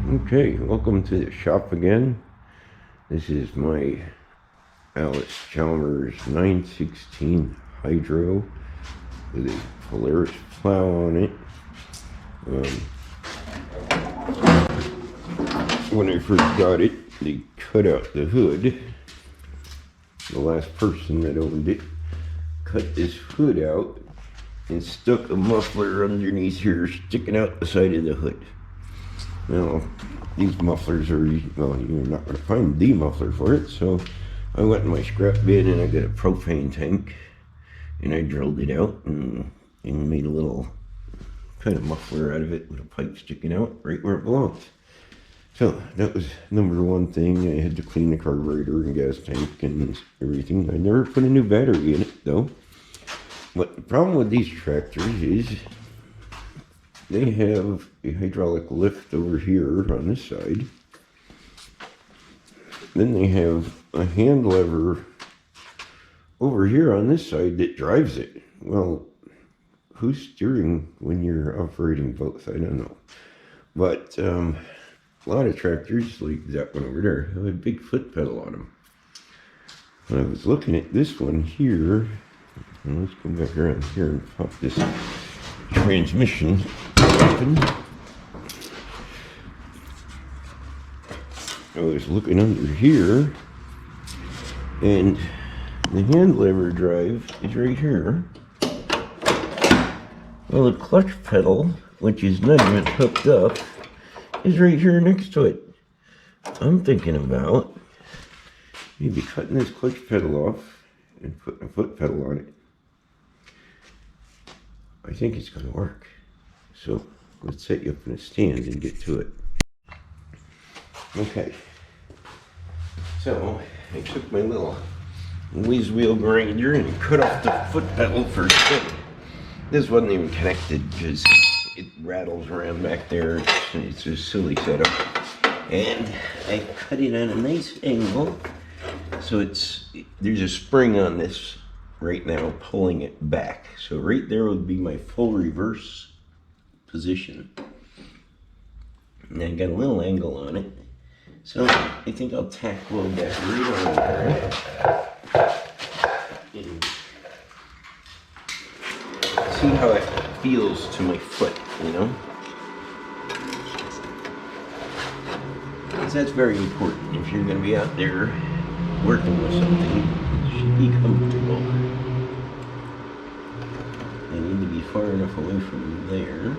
Okay, welcome to the shop again. This is my Allis Chalmers 916 Hydro with a Polaris plow on it. When I first got it, they cut out the hood. The last person that owned it cut this hood out and stuck a muffler underneath here, sticking out the side of the hood. Now, these mufflers are, well, you're not going to find the muffler for it, so I went in my scrap bin and I got a propane tank and I drilled it out and made a little kind of muffler out of it with a pipe sticking out right where it belongs. So that was number one thing. I had to clean the carburetor and gas tank and everything. I never put a new battery in it though. But the problem with these tractors is they have a hydraulic lift over here on this side. Then they have a hand lever over here on this side that drives it. Well, who's steering when you're operating both? I don't know. But a lot of tractors, like that one over there, have a big foot pedal on them. When I was looking at this one here, and let's go back around here and pop this transmission open. I was looking under here, and the hand lever drive is right here. Well, the clutch pedal, which is not even hooked up, is right here next to it. I'm thinking about maybe cutting this clutch pedal off and putting a foot pedal on it. I think it's going to work. So let's set you up in a stand and get to it. Okay. So I took my little whiz wheel grinder and cut off the foot pedal first thing. This wasn't even connected because it rattles around back there. It's a silly setup. And I cut it at a nice angle. So there's a spring on this right now pulling it back. So right there would be my full reverse position. And I got a little angle on it. So I think I'll tack weld that right on there. And see how it feels to my foot, you know? Because that's very important. If you're going to be out there working with something, it should be comfortable. I need to be far enough away from there.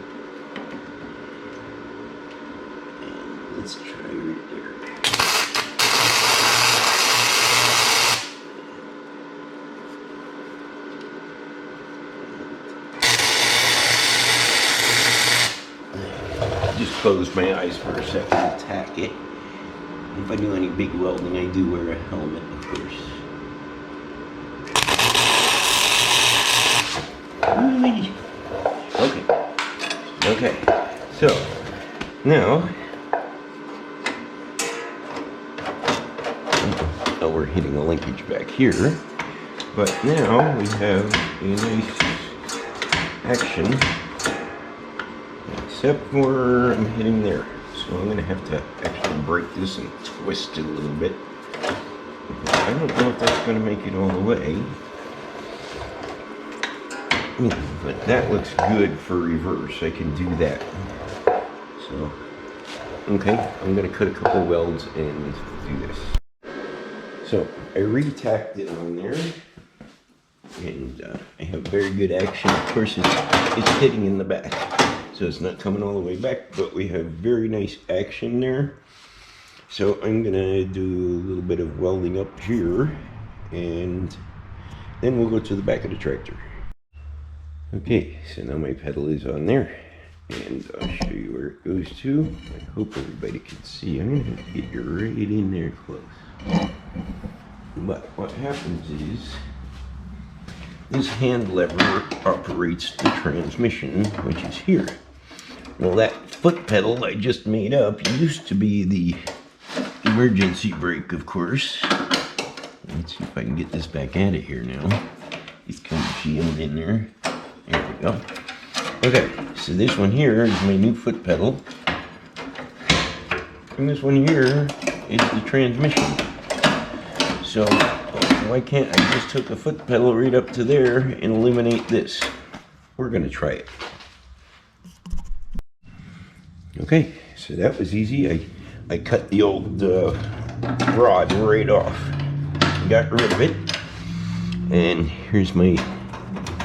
And let's try right there. Just close my eyes for a second and tack it. If I do any big welding, I do wear a helmet, of course. Okay, so now, oh, we're hitting a linkage back here, but now we have a nice action, except for I'm hitting there. So I'm going to have to actually break this and twist it a little bit. I don't know if that's going to make it all the way. But that looks good for reverse. I can do that. So, okay, I'm going to cut a couple welds and do this. So, I re-tacked it on there. And I have very good action. Of course, it's hitting in the back. So it's not coming all the way back, but we have very nice action there. So I'm gonna do a little bit of welding up here, and then we'll go to the back of the tractor. Okay, so now my pedal is on there, and I'll show you where it goes to. I hope everybody can see. I'm gonna have to get you right in there close. But what happens is, this hand lever operates the transmission, which is here. Well, that foot pedal I just made up used to be the emergency brake, of course. Let's see if I can get this back out of here now. It's kind of jammed in there. There we go. Okay, so this one here is my new foot pedal. And this one here is the transmission. So why can't I just hook a foot pedal right up to there and eliminate this? We're gonna try it. Okay, so that was easy. I cut the old rod right off. Got rid of it. And here's my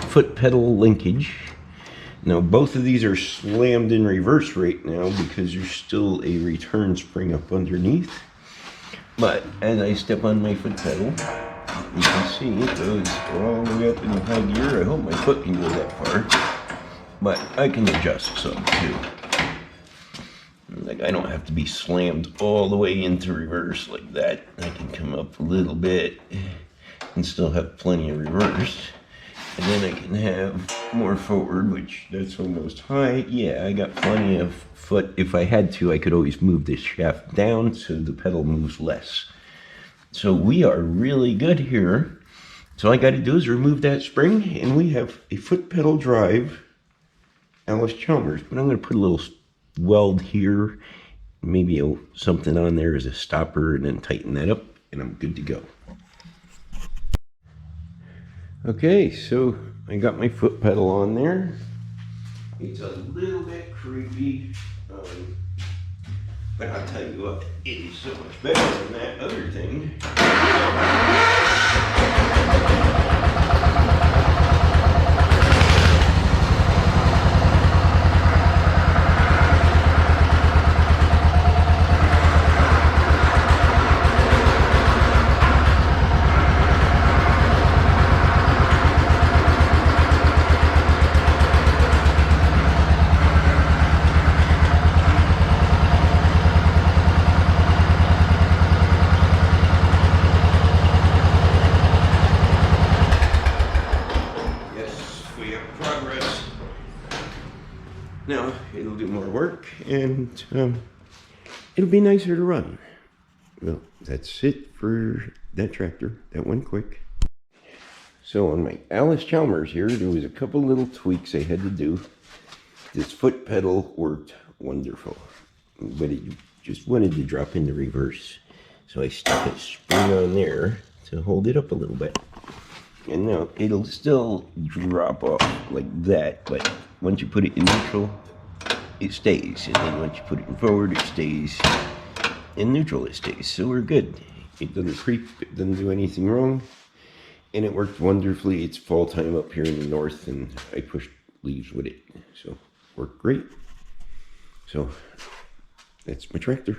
foot pedal linkage. Now both of these are slammed in reverse right now because there's still a return spring up underneath. But as I step on my foot pedal, you can see it goes all the way up in high gear. I hope my foot can go that far, but I can adjust some too. Like I don't have to be slammed all the way into reverse like that. I can come up a little bit and still have plenty of reverse. And then I can have more forward, which that's almost high. Yeah, I got plenty of foot. If I had to, I could always move this shaft down so the pedal moves less. So we are really good here. So all I got to do is remove that spring, and we have a foot pedal drive Allis Chalmers. But I'm going to put a little weld here, maybe something on there as a stopper, and then tighten that up, and I'm good to go. Okay, so I got my foot pedal on there. It's a little bit creepy, but I'll tell you what, it is so much better than that other thing. Now, it'll do more work, and it'll be nicer to run. Well, that's it for that tractor. That went quick. So on my Allis Chalmers here, there was a couple little tweaks I had to do. This foot pedal worked wonderful, but it just wanted to drop into reverse. So I stuck a spring on there to hold it up a little bit. And now it'll still drop off like that, but once you put it in neutral, it stays. And then once you put it in forward, it stays. In neutral, it stays. So we're good. It doesn't creep, it doesn't do anything wrong. And it worked wonderfully. It's fall time up here in the north, and I pushed leaves with it. So, worked great. So, that's my tractor.